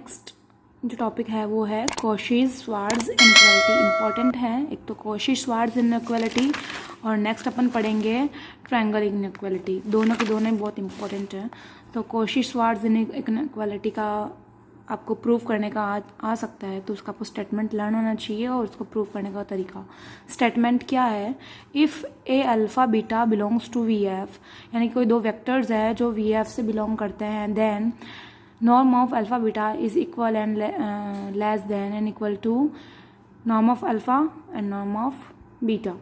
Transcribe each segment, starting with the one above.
Next जो topic है वो है कॉशी-श्वार्ट्ज़ इनइक्वालिटी। इंपॉर्टेंट है, एक तो कॉशी-श्वार्ट्ज़ इनइक्वालिटी और नेक्स्ट अपन पढ़ेंगे ट्रायंगल इनइक्वालिटी। दोनों के दोनों बहुत इंपॉर्टेंट है। तो कॉशी-श्वार्ट्ज़ इनइक्वालिटी का आपको प्रूफ करने का आ सकता है, तो उसका आपको स्टेटमेंट लर्न होना चाहिए और उसको प्रूफ करने का तरीका। स्टेटमेंट क्या है? If a alpha beta belongs to V F, यानी कोई दो वेक्टर्स है जो वी एफ से बिलोंग करते हैं, then norm of alpha beta is equal and less than and equal to norm of alpha and norm of beta।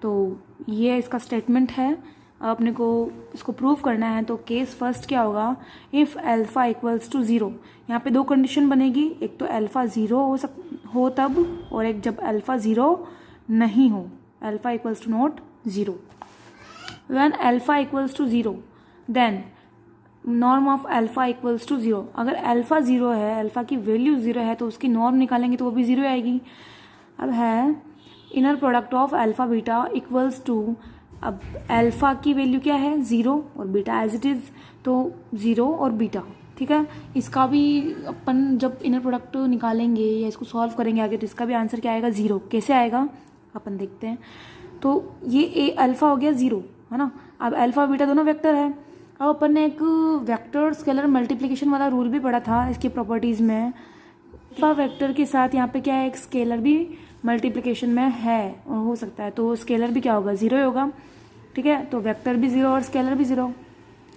तो ये इसका स्टेटमेंट है। अब अपने को इसको प्रूव करना है, तो केस फर्स्ट क्या होगा? If alpha equals to zero, यहाँ पे दो कंडीशन बनेगी, एक तो अल्फ़ा ज़ीरो हो तब, और एक जब अल्फ़ा ज़ीरो नहीं हो, alpha equals to not zero. When alpha equals to zero then norm of alpha equals to zero. अगर अल्फ़ा ज़ीरो है, अल्फ़ा की वैल्यू ज़ीरो है, तो उसकी नॉर्म निकालेंगे तो वो भी ज़ीरो आएगी। अब है inner product of alpha beta equals to, अब अल्फ़ा की वैल्यू क्या है? ज़ीरो, और बीटा एज इट इज़, तो ज़ीरो और बीटा। ठीक है, इसका भी अपन जब इनर प्रोडक्ट निकालेंगे या इसको सॉल्व करेंगे आगे, तो इसका भी आंसर क्या आएगा? ज़ीरो। कैसे आएगा अपन देखते हैं। तो ये ए अल्फ़ा हो गया ज़ीरो, है ना। अब अल्फ़ा बीटा दोनों वेक्टर है। अब अपन ने एक वेक्टर स्केलर मल्टीप्लिकेशन वाला रूल भी पढ़ा था इसकी प्रॉपर्टीज़ में। अल्फा वेक्टर के साथ यहाँ पे क्या है? एक स्केलर भी मल्टीप्लिकेशन में है और हो सकता है, तो स्केलर भी क्या होगा? ज़ीरो ही होगा। ठीक है, तो वेक्टर भी ज़ीरो और स्केलर भी ज़ीरो,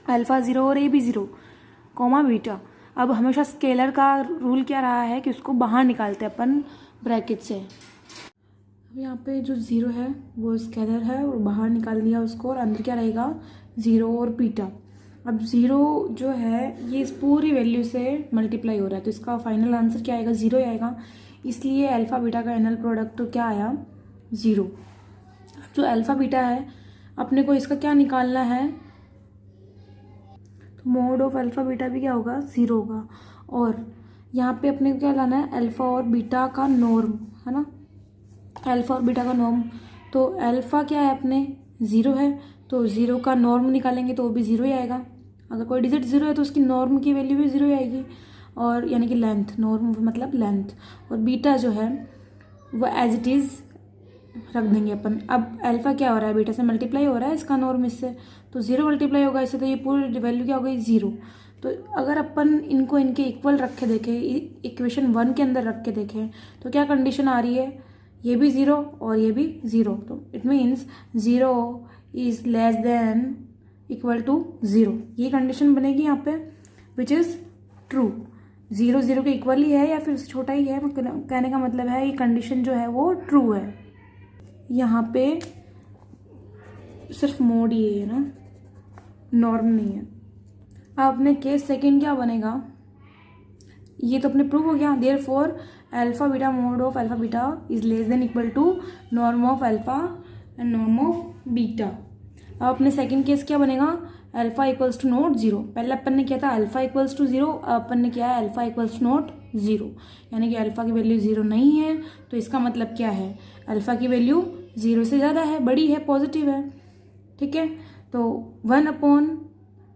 अल्फ़ा ज़ीरो और ए भी ज़ीरो, कॉमा बीटा। अब हमेशा स्केलर का रूल क्या रहा है कि उसको बाहर निकालते हैं अपन ब्रैकेट से। अब यहाँ पे जो ज़ीरो है वो स्केलर है और बाहर निकाल दिया उसको, और अंदर क्या रहेगा? ज़ीरो और बीटा। अब ज़ीरो जो है ये इस पूरी वैल्यू से मल्टीप्लाई हो रहा है, तो इसका फाइनल आंसर क्या आएगा? ज़ीरो आएगा। इसलिए अल्फ़ा बीटा का इनर प्रोडक्ट तो क्या आया? ज़ीरो। जो अल्फ़ा बीटा है अपने को इसका क्या निकालना है? तो मोड ऑफ अल्फ़ा बीटा भी क्या होगा? ज़ीरो होगा। और यहाँ पे अपने को क्या लाना है? अल्फ़ा और बीटा का नॉर्म, है ना। अल्फ़ा और बीटा का नॉर्म, तो अल्फ़ा क्या है अपने? ज़ीरो है, तो ज़ीरो का नॉर्म निकालेंगे तो वो भी ज़ीरो ही आएगा। अगर कोई डिजिट ज़ीरो है तो उसकी नॉर्म की वैल्यू भी ज़ीरो ही आएगी, और यानी कि लेंथ, नॉर्म मतलब लेंथ। और बीटा जो है वो एज इट इज़ रख देंगे अपन। अब अल्फ़ा क्या हो रहा है? बीटा से मल्टीप्लाई हो रहा है, इसका नॉर्म इससे, तो ज़ीरो मल्टीप्लाई होगा इससे, तो ये पूरी वैल्यू क्या हो गई? ज़ीरो। तो अगर अपन इनको इनके इक्वल रख के देखें, इक्वेशन 1 के अंदर रख के देखें, तो क्या कंडीशन आ रही है? ये भी ज़ीरो और ये भी ज़ीरो, तो it means zero is less than equal to zero. ये कंडीशन बनेगी यहाँ पे, which is true. Zero zero के इक्वल ही है या फिर उससे छोटा ही है, कहने का मतलब है ये कंडीशन जो है वो ट्रू है। यहाँ पे सिर्फ मोड ये है ना, नॉर्म नहीं है। अब अपने केस सेकेंड क्या बनेगा? ये तो अपने प्रूव हो गया। Therefore alpha beta mod of alpha beta is less than equal to norm of alpha and norm of beta. अब अपने सेकंड केस क्या बनेगा? Alpha equals to not zero. पहले अपन ने किया था अल्फ़ा इक्वल्स टू ज़ीरो, अब अपन ने किया है alpha equals to not zero, यानी कि अल्फ़ा की वैल्यू ज़ीरो नहीं है, तो इसका मतलब क्या है? अल्फ़ा की वैल्यू ज़ीरो से ज़्यादा है, बड़ी है, पॉजिटिव है। ठीक है, तो 1 upon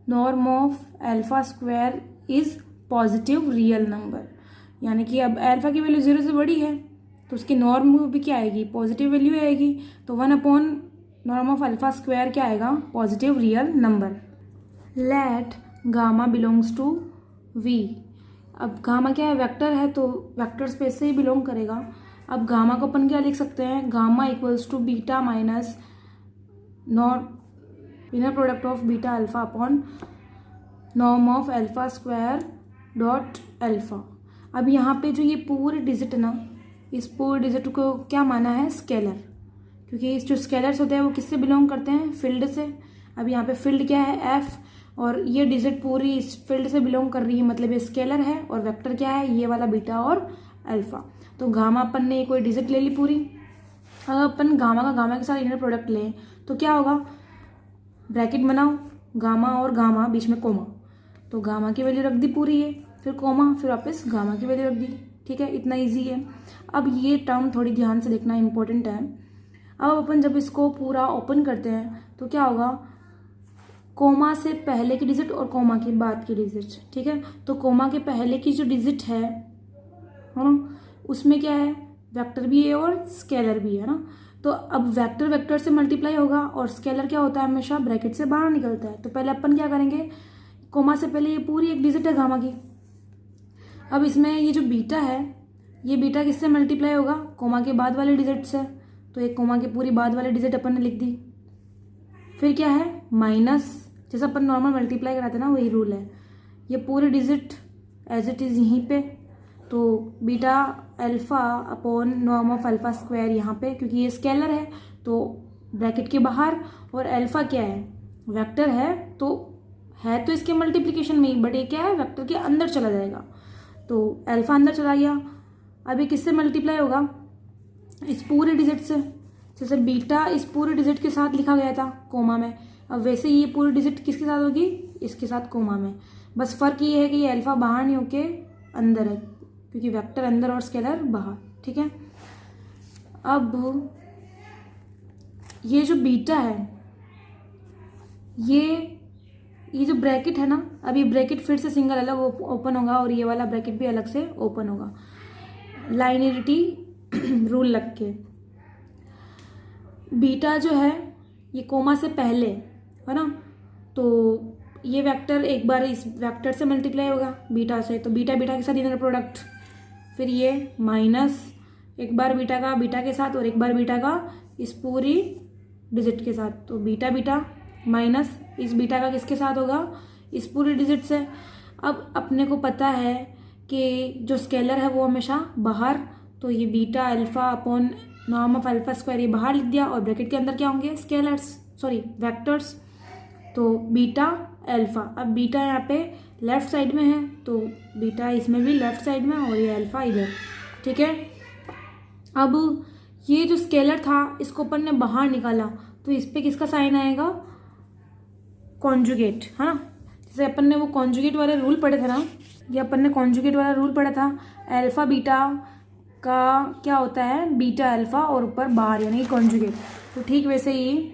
norm of alpha square is positive real number, यानी कि अब अल्फ़ा की वैल्यू ज़ीरो से बड़ी है तो उसकी नॉर्म भी क्या आएगी? पॉजिटिव वैल्यू आएगी। तो 1 upon norm of alpha square क्या आएगा? Positive real number. Let gamma belongs to V. अब गामा क्या है? वेक्टर है, तो वेक्टर स्पेस से ही बिलोंग करेगा। अब गामा को अपन क्या लिख सकते हैं? Gamma equals to beta minus inner product of beta alpha upon norm of alpha square dot alpha. अब यहाँ पे जो ये पूरे डिजिट है ना, इस पूरे डिजिट को क्या माना है? स्केलर, क्योंकि इस जो स्केलर्स होते हैं वो किससे बिलोंग करते हैं? फील्ड से। अब यहाँ पे फील्ड क्या है? एफ, और ये डिजिट पूरी इस फील्ड से बिलोंग कर रही है, मतलब ये स्केलर है, और वेक्टर क्या है? ये वाला बीटा और अल्फ़ा। तो गामा अपन ने कोई डिजिट ले ली पूरी। अगर अपन गामा का गामा के साथ इनर प्रोडक्ट लें तो क्या होगा? ब्रैकेट बनाओ, गामा और गामा, बीच में कोमा, तो गामा की वैल्यू रख दी पूरी है, फिर कोमा, फिर वापस गामा की वैल्यू रख दी। ठीक है, इतना इजी है। अब ये टर्म थोड़ी ध्यान से देखना इंपॉर्टेंट है। अब अपन जब इसको पूरा ओपन करते हैं तो क्या होगा? कोमा से पहले की डिजिट और कोमा के बाद की डिजिट, ठीक है। तो कोमा के पहले की जो डिजिट है ना, उसमें क्या है, वेक्टर भी है और स्केलर भी है ना। तो अब वेक्टर वेक्टर से मल्टीप्लाई होगा और स्केलर क्या होता है, हमेशा ब्रैकेट से बाहर निकलता है। तो पहले अपन क्या करेंगे, कोमा से पहले ये पूरी एक डिजिट है गामा की। अब इसमें ये जो बीटा है, ये बीटा किससे मल्टीप्लाई होगा, कोमा के बाद वाले डिजिट से। तो एक कोमा के पूरी बाद वाले डिजिट अपन ने लिख दी। फिर क्या है, माइनस, जैसे अपन नॉर्मल मल्टीप्लाई कराते ना, वही रूल है। ये पूरी डिजिट एज इट इज यहीं पे, तो beta alpha upon norm of alpha square यहाँ पे, क्योंकि ये स्केलर है तो ब्रैकेट के बाहर, और अल्फा क्या है, वेक्टर है, तो इसके मल्टीप्लिकेशन में ही, बट ये क्या है, वेक्टर के अंदर चला जाएगा। तो अल्फा अंदर चला गया। अब ये किससे मल्टीप्लाई होगा, इस पूरे डिजिट से। जैसे बीटा इस पूरे डिजिट के साथ लिखा गया था कोमा में, अब वैसे ये पूरी डिजिट किसके साथ होगी, इसके साथ कोमा में। बस फर्क ये है कि ये अल्फा बाहर नहीं होके अंदर है, क्योंकि वेक्टर अंदर और स्केलर बाहर, ठीक है। अब ये जो बीटा है, ये जो ब्रैकेट है ना, अब ये ब्रैकेट फिर से सिंगल अलग ओपन होगा और ये वाला ब्रैकेट भी अलग से ओपन होगा, लाइनरिटी रूल लग के। बीटा जो है ये कोमा से पहले है ना, तो ये वेक्टर एक बार इस वेक्टर से मल्टीप्लाई होगा बीटा से, तो बीटा बीटा के साथ इनर प्रोडक्ट, फिर ये माइनस एक बार बीटा का बीटा के साथ और एक बार बीटा का इस पूरी डिजिट के साथ, तो बीटा बीटा माइनस इस बीटा का किसके साथ होगा, इस पूरी डिजिट से। अब अपने को पता है कि जो स्केलर है वो हमेशा बाहर, तो ये beta alpha upon norm of alpha square ये बाहर लिख दिया, और ब्रैकेट के अंदर क्या होंगे, स्केलर्स, सॉरी वेक्टर्स, तो बीटा अल्फा। अब बीटा यहाँ पे लेफ्ट साइड में है, तो बीटा इसमें भी लेफ्ट साइड में और ये अल्फा इधर, ठीक है। अब ये जो स्केलर था इसको अपन ने बाहर निकाला, तो इस पे किसका साइन आएगा, कॉन्जुगेट, है ना। जैसे अपन ने वो कॉन्जुगेट वाले रूल पढ़े थे ना, ये अपन ने कॉन्जुगेट वाला रूल पढ़ा था, अल्फा बीटा का क्या होता है, बीटा अल्फा और ऊपर बाहर यानी कॉन्जुगेट। तो ठीक वैसे ही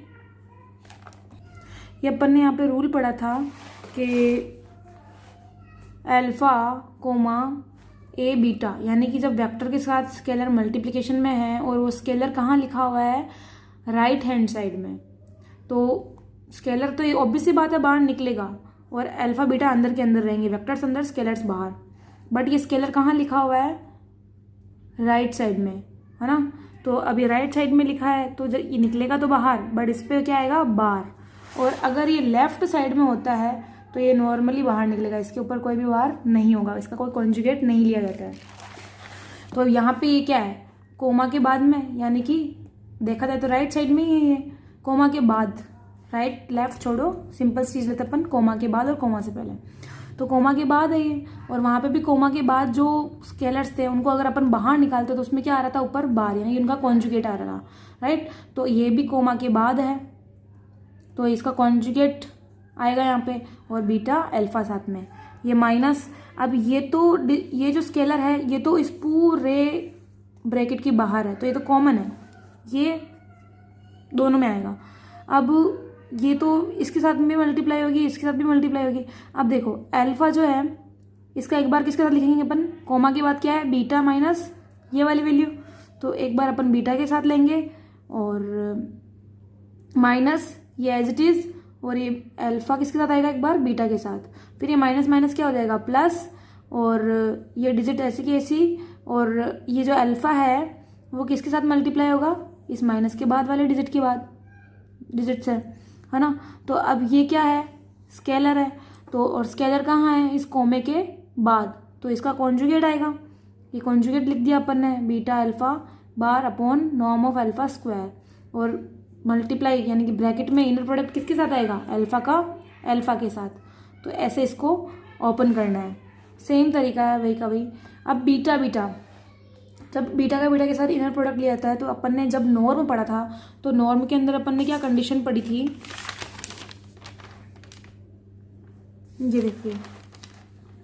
ये अपन ने यहाँ पे रूल पढ़ा था कि अल्फा कोमा ए बीटा, यानी कि जब वेक्टर के साथ स्केलर मल्टीप्लिकेशन में है और वो स्केलर कहाँ लिखा हुआ है, राइट हैंड साइड में, तो स्केलर तो ये ऑब्वियस सी बात है बाहर निकलेगा और अल्फा बीटा अंदर के अंदर रहेंगे, वेक्टर्स अंदर स्केलर्स बाहर। बट ये स्केलर कहाँ लिखा हुआ है, राइट साइड में, है ना। तो अब ये राइट साइड में लिखा है तो ये निकलेगा तो बाहर, बट इस पर क्या आएगा, बाहर। और अगर ये लेफ्ट साइड में होता है तो ये नॉर्मली बाहर निकलेगा, इसके ऊपर कोई भी बाहर नहीं होगा, इसका कोई कॉन्जुगेट नहीं लिया जाता है। तो यहाँ पे ये क्या है, कोमा के बाद में, यानी कि देखा जाए तो राइट साइड में ही है ये, कोमा के बाद, राइट लेफ्ट छोड़ो, सिंपल चीज लेते अपन, कोमा के बाद और कोमा से पहले, तो कोमा के बाद है ये। और वहाँ पे भी कोमा के बाद जो स्केलर्स थे उनको अगर अपन बाहर निकालते तो उसमें क्या आ रहा था, ऊपर बाहर, यानी उनका कॉन्जुगेट आ रहा था, राइट। तो ये भी कोमा के बाद है, तो इसका कॉन्जुगेट आएगा यहाँ पे, और बीटा अल्फा साथ में, ये माइनस। अब ये जो स्केलर है ये तो इस पूरे ब्रैकेट के बाहर है, तो ये तो कॉमन है, ये दोनों में आएगा। अब ये तो इसके साथ भी मल्टीप्लाई होगी, इसके साथ भी मल्टीप्लाई होगी। अब देखो अल्फा जो है इसका एक बार किसके साथ लिखेंगे अपन, कोमा के बाद क्या है, बीटा माइनस ये वाली वैल्यू, तो एक बार अपन बीटा के साथ लेंगे और माइनस ये एज इट इज, और ये अल्फा किसके साथ आएगा, एक बार बीटा के साथ, फिर ये माइनस माइनस क्या हो जाएगा, प्लस, और ये डिजिट ऐसी की ऐसी, और ये जो अल्फा है वो किसके साथ मल्टीप्लाई होगा, इस माइनस के बाद वाले डिजिट के बाद डिजिट से, है ना। तो अब ये क्या है, स्केलर है, तो और स्केलर कहाँ है, इस कोमे के बाद, तो इसका कॉन्जुगेट आएगा, ये कॉन्जुगेट लिख दिया अपन ने, beta alpha bar upon norm of alpha square, और मल्टीप्लाई यानी कि ब्रैकेट में इनर प्रोडक्ट किसके साथ आएगा, अल्फा का अल्फा के साथ। तो ऐसे इसको ओपन करना है, सेम तरीका है वही का वही। अब बीटा बीटा, जब बीटा का बीटा के साथ इनर प्रोडक्ट लिया जाता है, तो अपन ने जब नॉर्म पढ़ा था तो नॉर्म के अंदर अपन ने क्या कंडीशन पढ़ी थी, ये देखिए,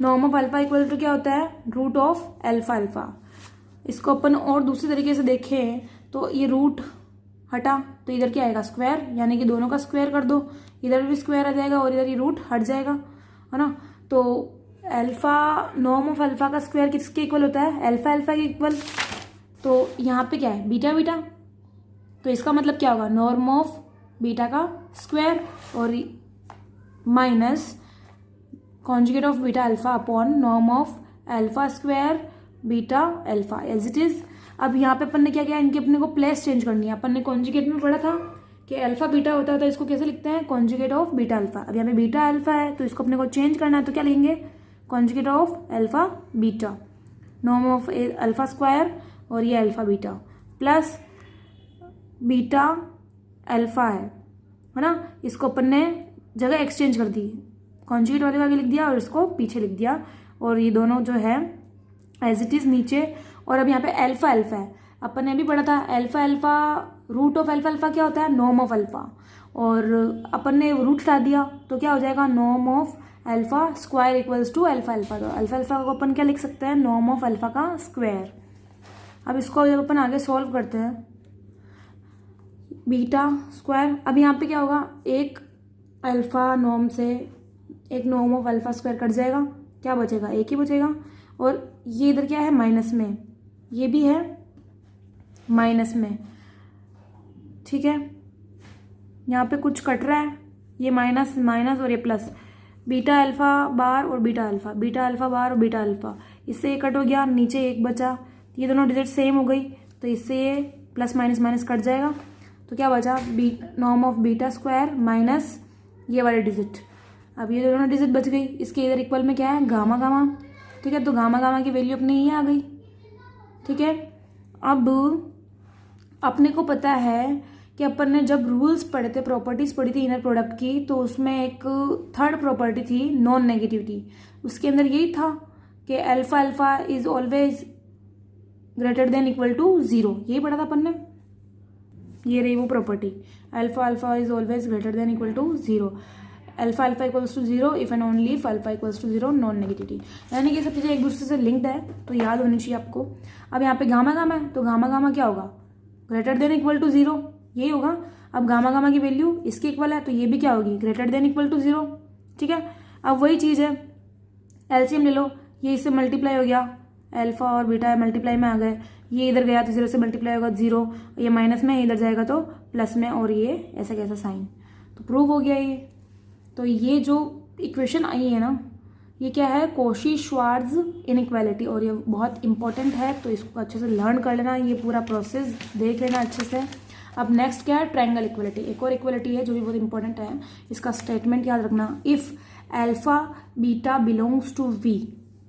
norm of alpha equal to क्या होता है, रूट ऑफ अल्फा अल्फा। इसको अपन और दूसरे तरीके से देखें तो ये रूट हटा तो इधर क्या आएगा, स्क्वायर, यानी कि दोनों का स्क्वायर कर दो, इधर भी स्क्वायर आ जाएगा और इधर ये रूट हट जाएगा, है ना। तो अल्फा, नॉर्म ऑफ अल्फा का स्क्वायर किसके इक्वल होता है, अल्फा अल्फा के इक्वल। तो यहाँ पे क्या है, बीटा बीटा, तो इसका मतलब क्या होगा, नॉर्म ऑफ बीटा का स्क्वायर और minus conjugate of beta alpha upon norm of alpha square beta alpha as it is. अब यहाँ पे अपन ने क्या किया, इनके अपने को प्लेस चेंज करनी है। अपन ने कॉन्जुगेट में पढ़ा था कि अल्फा बीटा होता है तो इसको कैसे लिखते हैं, कॉन्जुगेट ऑफ बीटा अल्फा। अब यहाँ पे बीटा अल्फा है तो इसको अपने को चेंज करना है, तो क्या लिखेंगे, conjugate of alpha beta, norm of alpha square और ये alpha beta plus beta alpha है ना। इसको अपन ने जगह एक्सचेंज कर दी, कॉन्जुगेट वाले आगे लिख दिया और इसको पीछे लिख दिया, और ये दोनों जो है एज इट इज नीचे। और अब यहाँ पे अल्फा अल्फा है, अपन ने भी पढ़ा था alpha alpha, root of alpha alpha क्या होता है, नॉर्म ऑफ अल्फा, और अपन ने रूट हटा दिया तो क्या हो जाएगा, norm of alpha square equals to alpha alpha. तो अल्फा अल्फा को अपन क्या लिख सकते हैं, नॉर्म ऑफ अल्फा का स्क्वायर। अब इसको जब अपन आगे सॉल्व करते हैं, बीटा स्क्वायर, अब यहाँ पे क्या होगा, एक अल्फा नॉर्म से एक norm of alpha square cut जाएगा, क्या बचेगा, एक ही बचेगा। और ये इधर क्या है, माइनस में, ये भी है माइनस में, ठीक है। यहाँ पे कुछ कट रहा है, ये माइनस माइनस और ये प्लस, बीटा अल्फा बार और beta alpha, beta alpha bar और बीटा अल्फा, इससे ये कट हो गया, नीचे एक बचा, ये दोनों डिजिट सेम हो गई तो इससे ये प्लस माइनस माइनस कट जाएगा, तो क्या बचा, norm of beta square minus ये वाले डिजिट। अब ये दोनों डिजिट बच गई, इसके इधर इक्वल में क्या है, गामा गामा, ठीक है। तो गामा गामा की वैल्यू अपनी ये आ गई, ठीक है। अब अपने को पता है कि अपन ने जब रूल्स पढ़े थे, प्रॉपर्टीज पढ़ी थी इनर प्रोडक्ट की, तो उसमें एक थर्ड प्रॉपर्टी थी नॉन नेगेटिविटी। उसके अंदर यही था कि alpha alpha is always greater than equal to zero, यही पढ़ा था अपन ने। ये रही वो property, alpha alpha is always greater than equal to zero, alpha alpha equals to zero if and only if alpha equals to zero, non negativity. यानी कि सब चीज़ें एक दूसरे से लिंक्ड है, तो याद होनी चाहिए आपको। अब यहाँ पे गामा गामा है, तो गामा गामा क्या होगा, greater than equal to zero, यही होगा। अब गामा गामा की वैल्यू इसके इक्वल है, तो ये भी क्या होगी, greater than equal to zero, ठीक है। अब वही चीज़ है, एलसीएम ले लो, ये इससे मल्टीप्लाई हो गया, अल्फा और बीटा मल्टीप्लाई में आ गए, ये इधर गया तो जीरो से मल्टीप्लाई होगा जीरो, ये माइनस में, इधर जाएगा तो प्लस में, और ये ऐसा कैसा साइन, तो प्रूव हो गया ये। तो ये जो इक्वेशन आई है ना, ये क्या है, कॉशी श्वार्ट्ज इनइक्वालिटी, और ये बहुत इंपॉर्टेंट है, तो इसको अच्छे से लर्न कर लेना, ये पूरा प्रोसेस देख लेना अच्छे से। अब नेक्स्ट क्या है, ट्रायंगल इक्वालिटी, एक और इक्वालिटी है जो भी बहुत इंपॉर्टेंट है, इसका स्टेटमेंट याद रखना, if alpha beta belongs to V,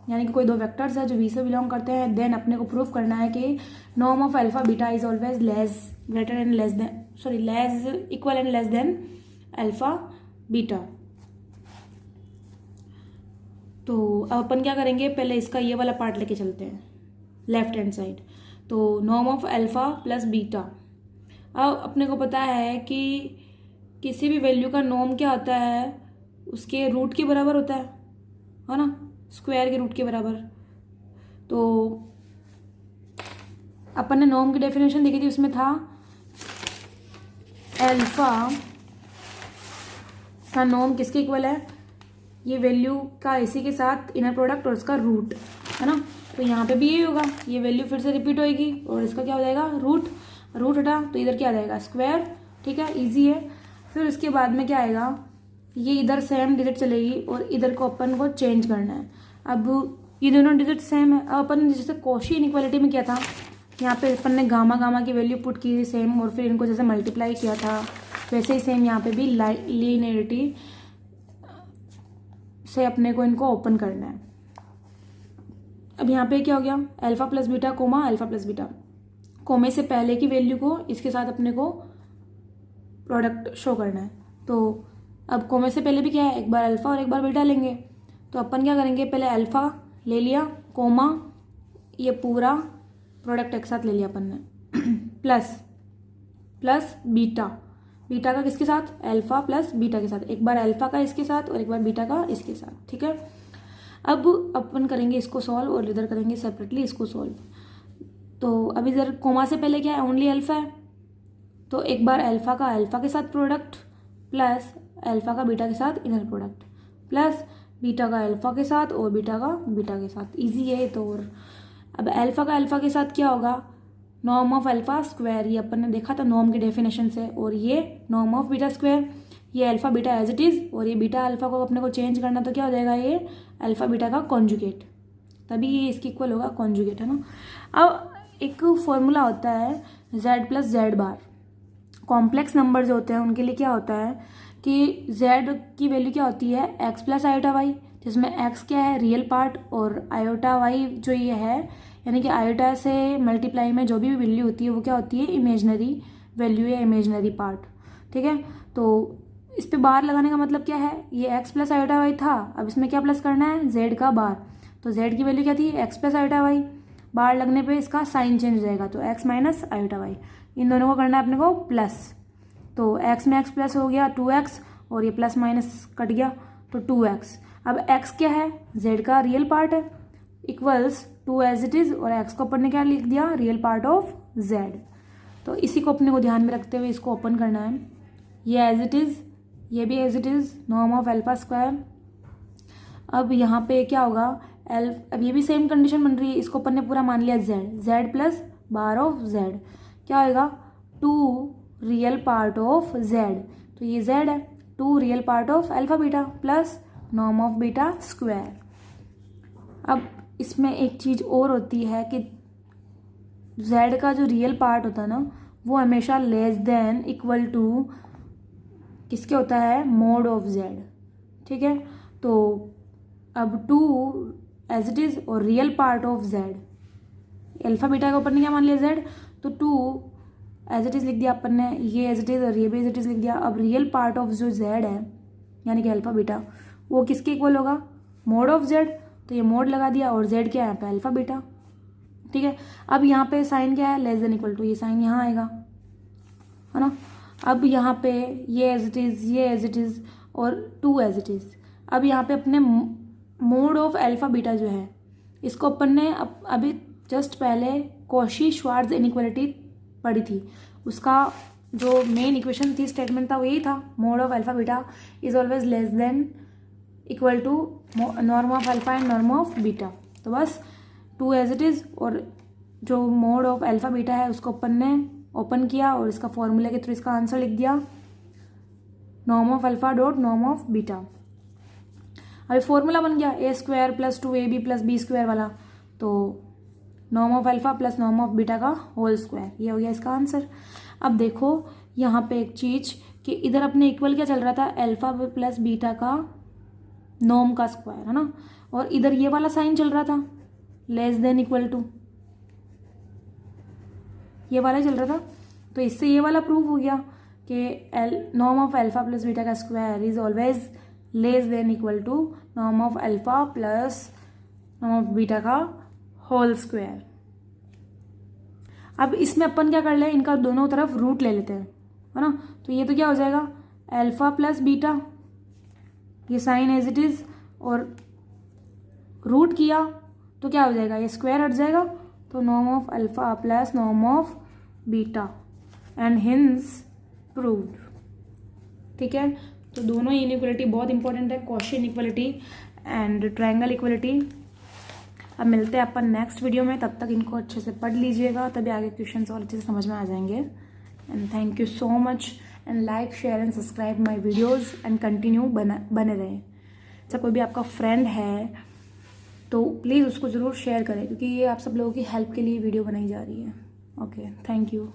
यानी कि कोई दो वेक्टर्स है जो वी से बिलोंग करते हैं, देन अपने को प्रूव करना है कि norm of alpha beta is always less greater and less than, sorry less equal and less than alpha beta. तो अब अपन क्या करेंगे, पहले इसका ये वाला पार्ट लेके चलते हैं लेफ्ट हैंड साइड। तो norm of alpha plus beta, अब अपने को पता है कि किसी भी वैल्यू का नॉर्म क्या होता है, उसके रूट के बराबर होता है ना, स्क्वायर के रूट के बराबर। तो अपन ने नॉर्म की डेफिनेशन देखी थी, उसमें था अल्फा का नॉर्म किसके इक्वल है, ये वैल्यू का इसी के साथ इनर प्रोडक्ट और उसका रूट, है ना। तो यहाँ पे भी यही होगा, ये वैल्यू फिर से रिपीट होएगी और इसका क्या हो जाएगा, रूट, रूट हटा तो इधर क्या आ जाएगा, स्क्वायर, ठीक है, इजी है। फिर उसके बाद में क्या आएगा, ये इधर सेम डिजिट चलेगी और इधर को अपन को चेंज करना है। अब ये दोनों डिजिट सेम है, अब अपन जैसे कॉशी इनइक्वालिटी में क्या था, यहाँ पे अपन ने गामा गामा की वैल्यू पुट की थी सेम, और फिर इनको जैसे मल्टीप्लाई किया था, वैसे ही सेम यहाँ पे भी लीनियरिटी से अपने को इनको ओपन करना है। अब यहाँ पे क्या हो गया, alpha plus beta comma alpha plus beta, कोमे से पहले की वैल्यू को इसके साथ अपने को प्रोडक्ट शो करना है। तो अब कोमे से पहले भी क्या है, एक बार अल्फा और एक बार बीटा लेंगे, तो अपन क्या करेंगे, पहले अल्फा ले लिया, कोमा ये पूरा प्रोडक्ट एक साथ ले लिया अपन ने प्लस प्लस बीटा, बीटा का किसके साथ, अल्फा प्लस बीटा के साथ, एक बार अल्फा का इसके साथ और एक बार बीटा का इसके साथ, ठीक है। अब अपन करेंगे इसको सॉल्व और इधर करेंगे सेपरेटली इसको सॉल्व। तो अब इधर कोमा से पहले क्या है, ओनली अल्फा है, तो एक बार अल्फा का अल्फा के साथ प्रोडक्ट प्लस अल्फा का बीटा के साथ इनर प्रोडक्ट, प्लस बीटा का अल्फा के साथ और बीटा का बीटा के साथ। इजी है तो। और अब अल्फा का अल्फा के साथ क्या होगा, नॉर्म ऑफ अल्फा स्क्वायर, ये अपन ने देखा था नॉर्म की डेफिनेशन से। और ये नॉर्म ऑफ बीटा स्क्वायर, ये alpha beta as it is, और ये बीटा अल्फा को अपने को चेंज करना तो क्या हो जाएगा, ये अल्फा बीटा का कॉन्जुगेट, तभी ये इसकी इक्वल होगा, कॉन्जुगेट है ना। अब एक फॉर्मूला होता है z प्लस जेड बार। कॉम्प्लेक्स नंबर जो होते हैं उनके लिए क्या होता है कि z की वैल्यू क्या होती है, x प्लस आयोटा वाई, जिसमें x क्या है रियल पार्ट और आयोटा वाई जो ये है, यानी कि आयोटा से मल्टीप्लाई में जो भी वैल्यू होती है वो क्या होती है, इमेजनरी वैल्यू या इमेजनरी पार्ट। ठीक है, तो इस पे बार लगाने का मतलब क्या है, ये x प्लस आयोटा वाई था, अब इसमें क्या प्लस करना है, z का बार। तो z की वैल्यू क्या थी, x प्लस आयोटा वाई, बार लगने पे इसका साइन चेंज हो जाएगा, तो x माइनस आयोटा वाई, इन दोनों को करना है अपने को प्लस। तो x में x प्लस हो गया 2x, और ये प्लस माइनस कट गया तो 2x। अब x क्या है, z का रियल पार्ट है, इक्वल्स 2 एज इट इज, और x को अपन ने क्या लिख दिया, रियल पार्ट ऑफ z। तो इसी को अपने को ध्यान में रखते हुए इसको ओपन करना है, ये एज इट इज, ये भी as it is, norm of alpha square. अब यहाँ पे क्या होगा, अब ये भी सेम कंडीशन बन रही है, इसको अपन ने पूरा मान लिया z plus bar of z, क्या होगा 2 रियल पार्ट ऑफ z, तो ये z है, 2 real part of alpha beta plus norm of beta square. अब इसमें एक चीज और होती है कि z का जो रियल पार्ट होता है ना, वो हमेशा लेस देन इक्वल टू किसके होता है, मोड ऑफ z। ठीक है, तो अब 2 एज इट इज और real part of z, alpha beta के ऊपर ने क्या मान लिया z, तो 2 एज इट इज लिख दिया अपन ने, ये एज इट इज और ये भी एज इट इज लिख दिया। अब रियल पार्ट ऑफ जो z है यानी कि अल्फा बीटा, वो किसके इक्वल होगा, मोड ऑफ z, तो ये मोड लगा दिया, और z क्या है यहाँ पे अल्फा बीटा। ठीक है, अब यहाँ पे साइन क्या है, लेस देन इक्वल टू, ये साइन यहाँ आएगा, है ना। अब यहाँ पे ये एज इट इज, ये एज इट इज, और 2 एज इट इज। अब यहाँ पे अपने मोड ऑफ अल्फा बीटा जो है, इसको अपन ने अभी जस्ट पहले कॉशी श्वार्ट्ज इनइक्वालिटी पढ़ी थी, उसका जो मेन इक्वेशन थी, स्टेटमेंट था, वो यही था, mod of alpha beta is always less than equal to norm of alpha and norm of beta. तो बस 2 एज इट इज, और जो मोड ऑफ अल्फा बीटा है उसको अपन ने ओपन किया, और इसका फॉर्मूला के थ्रू इसका आंसर लिख दिया, norm of alpha dot norm of beta. अभी फॉर्मूला बन गया a square plus 2ab plus b square वाला, तो norm of alpha plus norm of beta का होल स्क्वायर, ये हो गया इसका आंसर। अब देखो यहाँ पे एक चीज कि इधर अपने इक्वल क्या चल रहा था, अल्फा प्लस बीटा का नॉर्म का स्क्वायर, है ना, और इधर ये वाला साइन चल रहा था, लेस देन इक्वल टू, ये वाला चल रहा था। तो इससे ये वाला प्रूव हो गया कि norm of alpha plus beta का square is always less than equal to norm of alpha plus norm of beta का होल स्क्वायर। अब इसमें अपन क्या कर ले, इनका दोनों तरफ रूट ले लेते हैं, है ना। तो ये तो क्या हो जाएगा, अल्फा प्लस बीटा, ये साइन एज इट इज, और रूट किया तो क्या हो जाएगा, ये स्क्वायर हट जाएगा, तो norm of alpha plus norm of beta and hints proved. ठीक है, तो दोनों इनइक्वालिटी बहुत इंपॉर्टेंट है, Cauchy inequality and triangle equality. अब मिलते हैं अपन नेक्स्ट वीडियो में, तब तक इनको अच्छे से पढ़ लीजिएगा, तभी आगे क्वेश्चन और अच्छे से समझ में आ जाएंगे। And thank you so much, and like share and subscribe my videos and continue बने रहें। जब कोई भी आपका फ्रेंड है तो प्लीज़ उसको ज़रूर शेयर करें, क्योंकि ये आप सब लोगों की हेल्प के लिए वीडियो बनाई जा रही है। Okay, thank you.